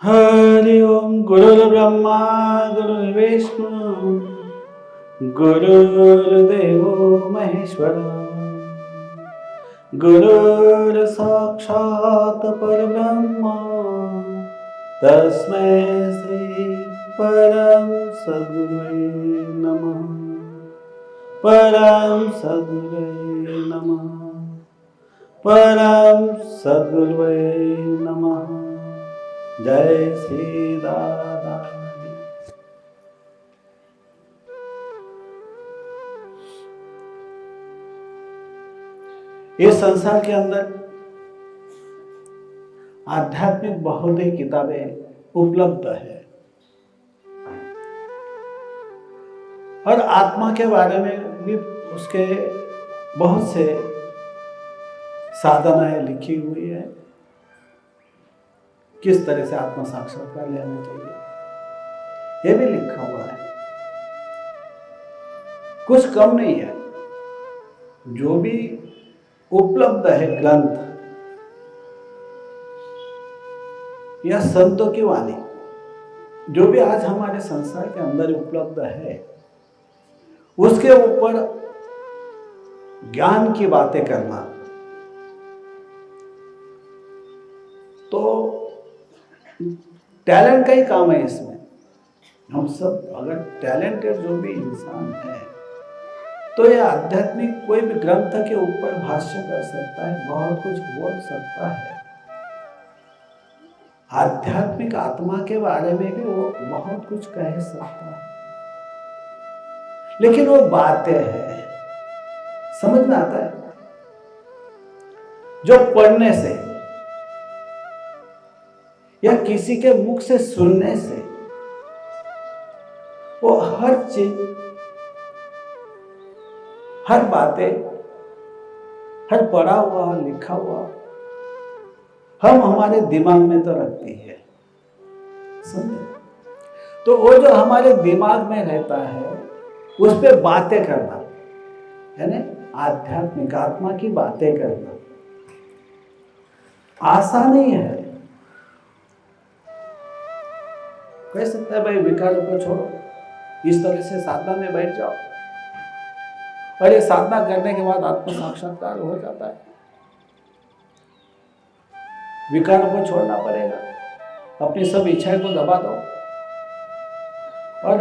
हरि ओम। गुरुर्ब्रह्मा गुरुर्विष्णु गुरुर्देवो महेश्वर गुरुर्साक्षात् परब्रह्म तस्मै श्री परम सद्गुरुवे नमः। परम सद्गुरुवे नमः। परम सद्गुरुवे नमः। जय श्री दादा। इस संसार के अंदर आध्यात्मिक बहुत ही किताबें उपलब्ध है और आत्मा के बारे में भी उसके बहुत से साधनाएं लिखी हुई है। किस तरह से आत्मा साक्षात्कार लेना चाहिए यह भी लिखा हुआ है। कुछ कम नहीं है। जो भी उपलब्ध है ग्रंथ या संतों की वाणी, जो भी आज हमारे संसार के अंदर उपलब्ध है, उसके ऊपर ज्ञान की बातें करना तो टैलेंट का ही काम है। इसमें हम सब अगर टैलेंटेड जो भी इंसान है तो यह आध्यात्मिक कोई भी ग्रंथ के ऊपर भाष्य कर सकता है, बहुत कुछ बोल सकता है। आध्यात्मिक आत्मा के बारे में भी वो बहुत कुछ कह सकता है, लेकिन वो बातें हैं, समझ में आता है। जो पढ़ने से या किसी के मुख से सुनने से वो हर चीज, हर बातें, हर पढ़ा हुआ लिखा हुआ हम हमारे दिमाग में तो रखती है, समझे। तो वो जो हमारे दिमाग में रहता है उस पे बातें करना है ना, आध्यात्मिक आत्मा की बातें करना आसान नहीं है। कह सकता है भाई विकारों को छोड़ो, इस तरह से साधना में बैठ जाओ और ये साधना करने के बाद आत्म साक्षात्कार हो जाता है। विकारों को छोड़ना पड़ेगा, अपनी सब इच्छाएं को दबा दो और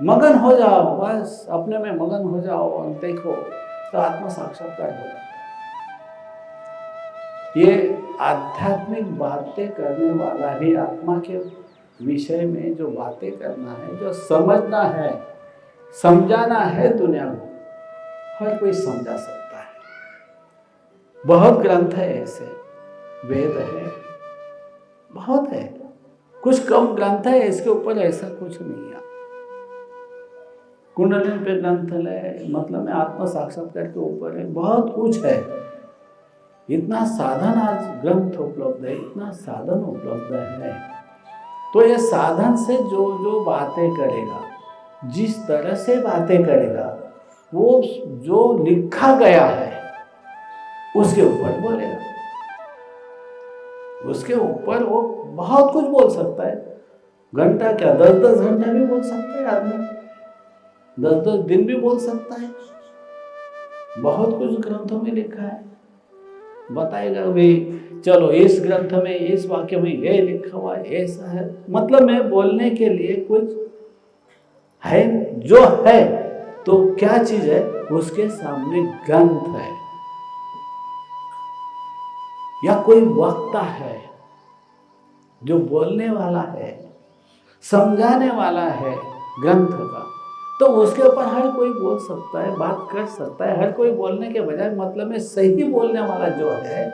मगन हो जाओ, बस अपने में मगन हो जाओ और देखो तो आत्म साक्षात्कार हो जाता है। ये आध्यात्मिक बातें करने वाला भी आत्मा के विषय में जो बातें करना है, जो समझना है, समझाना है दुनिया को, हर कोई समझा सकता है। बहुत ग्रंथ है ऐसे, वेद है, बहुत है। कुछ कम ग्रंथ है इसके ऊपर, ऐसा कुछ नहीं है। कुंडलिनी पे ग्रंथ है, मतलब में आत्म साक्षात्कार के ऊपर है, बहुत कुछ है। इतना साधन आज ग्रंथ उपलब्ध है, इतना साधन उपलब्ध है। तो ये साधन से जो जो बातें करेगा, जिस तरह से बातें करेगा, वो जो लिखा गया है उसके ऊपर बोलेगा। उसके ऊपर वो बहुत कुछ बोल सकता है। घंटा क्या, 10-10 घंटा भी बोल सकता है आदमी, 10-10 दिन भी बोल सकता है। बहुत कुछ ग्रंथों में लिखा है, बताएगा भाई चलो इस ग्रंथ में इस वाक्य में ये लिखा हुआ है, ऐसा है। मतलब मैं बोलने के लिए कुछ है, जो है तो क्या चीज है, उसके सामने ग्रंथ है या कोई वक्ता है जो बोलने वाला है, समझाने वाला है ग्रंथ का, तो उसके ऊपर हर कोई बोल सकता है, बात कर सकता है। हर कोई बोलने के बजाय मतलब में सही बोलने वाला जो है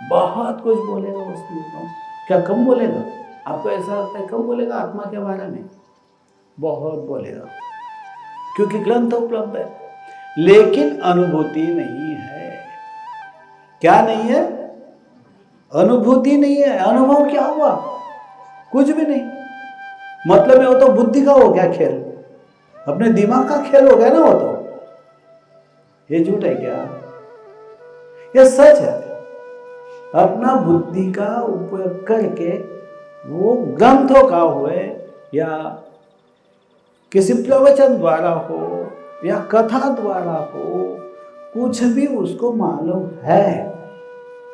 बहुत कुछ बोलेगा उसमें। क्या कम बोलेगा? आपको ऐसा लगता है कम बोलेगा आत्मा के बारे में? बहुत बोलेगा, क्योंकि ग्रंथ उपलब्ध है, लेकिन अनुभूति नहीं है। क्या नहीं है? अनुभूति नहीं है। अनुभव क्या हुआ? कुछ भी नहीं। मतलब में वो तो बुद्धि का हो गया खेल, अपने दिमाग का खेल हो गया ना वो तो। ये झूठ है क्या? ये सच है। अपना बुद्धि का उपयोग करके वो ग्रंथों का हुए या किसी प्रवचन द्वारा हो या कथा द्वारा हो, कुछ भी उसको मालूम है,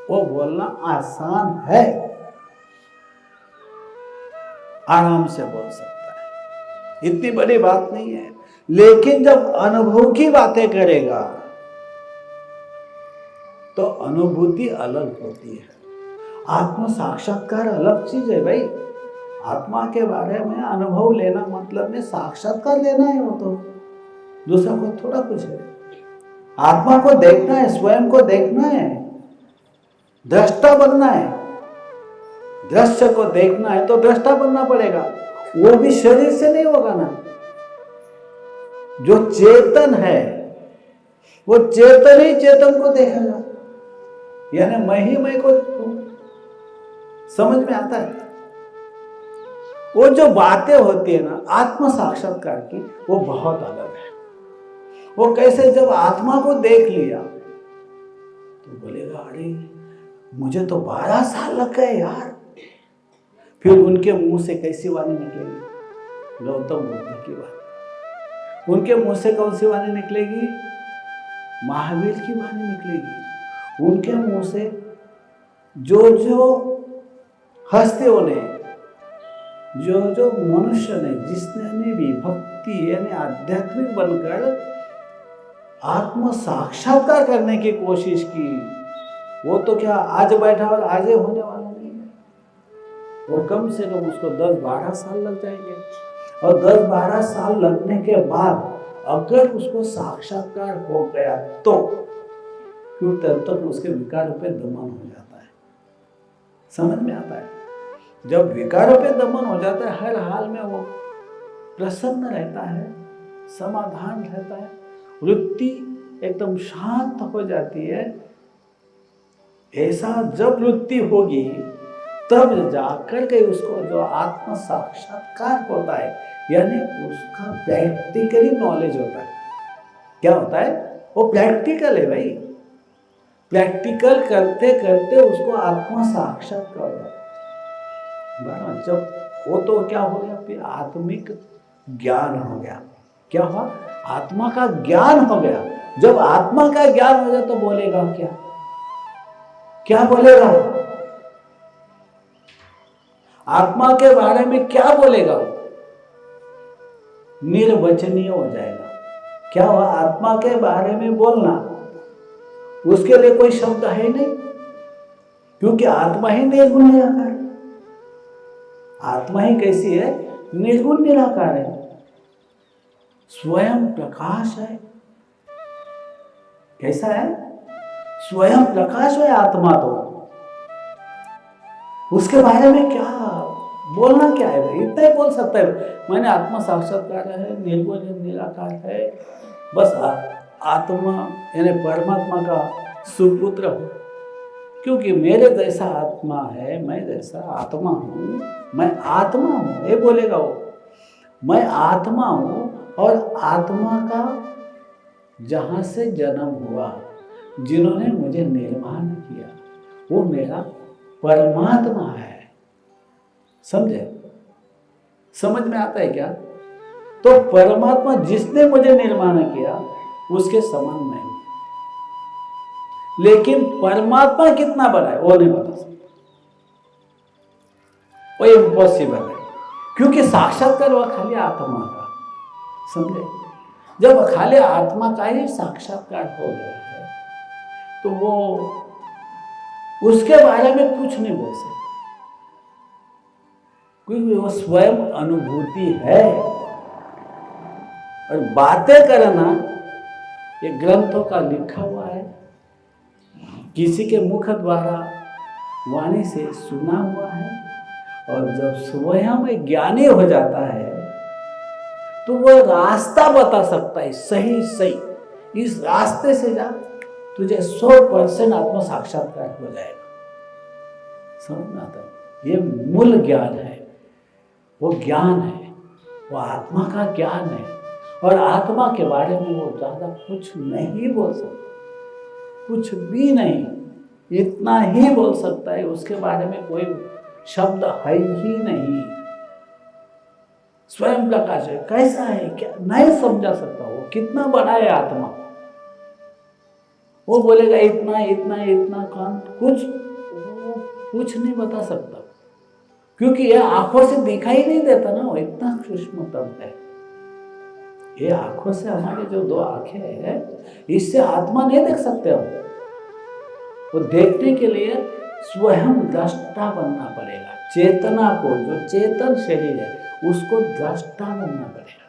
वो बोलना आसान है, आराम से बोल सकता है, इतनी बड़ी बात नहीं है। लेकिन जब अनुभव की बातें करेगा तो अनुभूति अलग होती है। आत्म साक्षात्कार अलग चीज है भाई। आत्मा के बारे में अनुभव लेना मतलब में साक्षात्कार लेना है, वो तो दूसरा को थोड़ा कुछ है। आत्मा को देखना है, स्वयं को देखना है, दृष्टा बनना है। दृश्य को देखना है तो दृष्टा बनना पड़ेगा, वो भी शरीर से नहीं होगा ना। जो चेतन है वो चेतन ही चेतन को देखेगा, यानी मैं ही मैं को समझ में आता है। वो जो बातें होती है ना आत्म साक्षात्कार की, वो बहुत अलग है। वो कैसे, जब आत्मा को देख लिया तो बोलेगा अरे मुझे तो 12 साल लग गए यार। फिर उनके मुंह से कैसी वाणी निकलेगी? गौतम बुद्ध की वाणी। उनके मुंह से कौन सी वाणी निकलेगी? महावीर की वाणी निकलेगी। उनके मुंह से जो जो हस्तियों ने, जो जो मनुष्य ने, जिसने भी भक्ति यानी आध्यात्मिक बनकर आत्म साक्षात्कार करने की कोशिश की, वो तो क्या आज बैठा और आज ही होने वाला नहीं है। वो कम से कम उसको 10-12 साल लग जाएंगे, और 10-12 साल लगने के बाद अगर उसको साक्षात्कार हो गया तो फिर तब तक उसके विकारों पे दमन हो जाता है। समझ में आता है? जब विकारों पे दमन हो जाता है, हर हाल में वो प्रसन्न रहता है, समाधान रहता है, वृत्ति एकदम शांत हो जाती है। ऐसा जब वृत्ति होगी तब जाकर के उसको जो आत्म साक्षात्कार होता है, यानी उसका प्रैक्टिकली नॉलेज होता है। क्या होता है? वो प्रैक्टिकल है भाई। प्रैक्टिकल करते करते उसको आत्म साक्षात्कार होता है। जब वो तो क्या हो गया, फिर आत्मिक ज्ञान हो गया। क्या हुआ? आत्मा का ज्ञान हो गया। जब आत्मा का ज्ञान हो जाए तो बोलेगा क्या? क्या बोलेगा? आत्मा के बारे में क्या बोलेगा? निर्वचनीय हो जाएगा। क्या हुआ? आत्मा के बारे में बोलना, उसके लिए कोई शब्द है नहीं, क्योंकि आत्मा ही निर्गुण निराकार है। आत्मा ही कैसी है? निर्गुण निराकार है, स्वयं प्रकाश है। कैसा है? स्वयं प्रकाश है आत्मा। तो उसके बारे में क्या बोलना, क्या है भाई? इतना ही बोल सकता है, मैंने आत्मा साक्षात्कार है, निर्गुण निराकार है, बस आत्मा यानी परमात्मा का सुपुत्र हो। क्योंकि मेरे जैसा आत्मा है, मैं जैसा आत्मा हूँ, मैं आत्मा हूँ, ये बोलेगा वो। मैं आत्मा हूँ, और आत्मा का जहाँ से जन्म हुआ, जिन्होंने मुझे निर्माण किया, वो मेरा परमात्मा है। समझे? समझ में आता है क्या? तो परमात्मा जिसने मुझे निर्माण किया उसके समान मैं हूं। लेकिन परमात्मा कितना बड़ा है वो नहीं बता सकता, वो इम्पॉसिबल है, क्योंकि साक्षात्कार हुआ खाली आत्मा का। समझे? जब खाली आत्मा का ही साक्षात्कार हो गया है तो वो उसके बारे में कुछ नहीं बोल सकता, क्योंकि वो स्वयं अनुभूति है। और बातें करना ये ग्रंथों का लिखा हुआ है, किसी के मुख द्वारा वाणी से सुना हुआ है। और जब स्वयं ज्ञानी हो जाता है तो वो रास्ता बता सकता है, सही सही इस रास्ते से जा, तुझे 100% आत्म साक्षात्कार हो जाएगा। समझ में आता है? ये मूल ज्ञान है, वो ज्ञान है, वो आत्मा का ज्ञान है। और आत्मा के बारे में वो ज्यादा कुछ नहीं बोल सकता, कुछ भी नहीं, इतना ही बोल सकता है। उसके बारे में कोई शब्द है ही नहीं। स्वयं प्रकाश है, कैसा है क्या नहीं समझा सकता। वो कितना बड़ा है आत्मा, वो बोलेगा इतना इतना इतना कौन कुछ नहीं बता सकता, क्योंकि ये आंखों से दिखाई नहीं देता ना, वो इतना सूक्ष्म तत्व है। ये आंखों से, हमारे जो दो आंखें हैं, इससे आत्मा नहीं देख सकते हम। वो देखने के लिए स्वयं दृष्टा बनना पड़ेगा। चेतना को, जो चेतन शरीर है, उसको दृष्टा बनना पड़ेगा।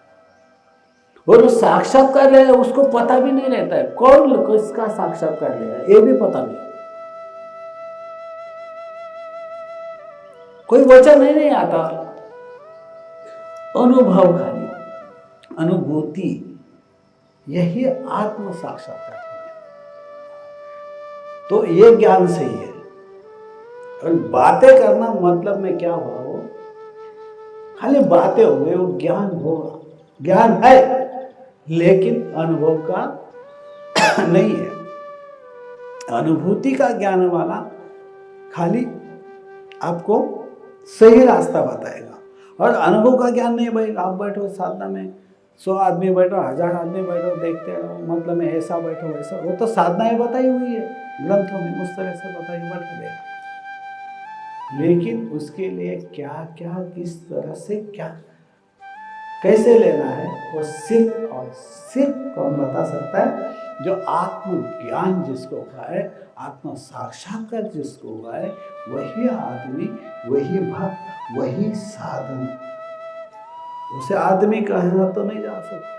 और जो साक्षात्कार लेगा उसको पता भी नहीं रहता है कौन किसका साक्षात्कार लेगा, ये भी पता नहीं। कोई वचन नहीं आता, अनुभव खाली, अनुभूति, यही आत्म साक्षात्कार है। तो ये ज्ञान सही है। और बातें करना मतलब में क्या हुआ, वो खाली बातें हो गई, वो ज्ञान होगा। ज्ञान है लेकिन अनुभव का नहीं है। अनुभूति का ज्ञान वाला खाली आपको सही रास्ता बताएगा, और अनुभव का ज्ञान नहीं भाई। आप बैठो साधना में, 100 आदमी बैठो, 1000 आदमी बैठो, देखते रहो, मतलब में ऐसा बैठो वैसा, वो तो साधनाएं बताई हुई है ग्रंथों में, उस तरह से बताई बैठा देगा। लेकिन उसके लिए क्या क्या, किस तरह से, क्या कैसे लेना है, वो सिर्फ और सिर्फ कौन बता सकता है? जो आत्मज्ञान जिसको हुआ है, आत्म साक्षात्कार जिसको हुआ है, वही आदमी, वही भक्त, वही साधन। उसे आदमी कहना तो नहीं जा सकता।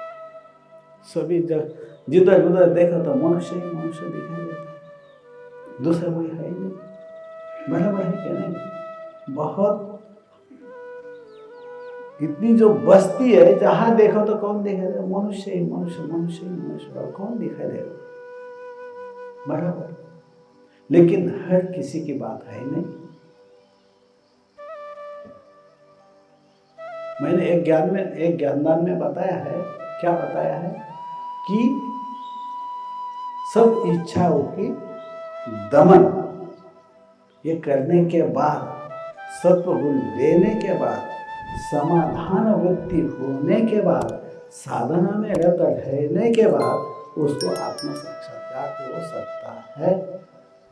सभी जिधर उधर देखा तो मनुष्य ही मनुष्य दिखाई देता है, दूसरा कोई है ही नहीं। बराबर है क्या नहीं? बहुत इतनी जो बस्ती है, जहां देखो तो कौन दिखाई देगा? मनुष्य ही मनुष्य, मनुष्य ही मनुष्य, और कौन दिखाई देगा? बराबर। लेकिन हर किसी की बात है नहीं। मैंने एक ज्ञानदान में बताया है, क्या बताया है कि सब इच्छाओं की दमन ये करने के बाद, सत्व गुण देने के बाद, समाधान वृत्ति होने के बाद, साधना में रत रहने के बाद उसको आत्म साक्षात्कार हो सकता है।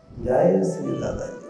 जय श्री दादा जी।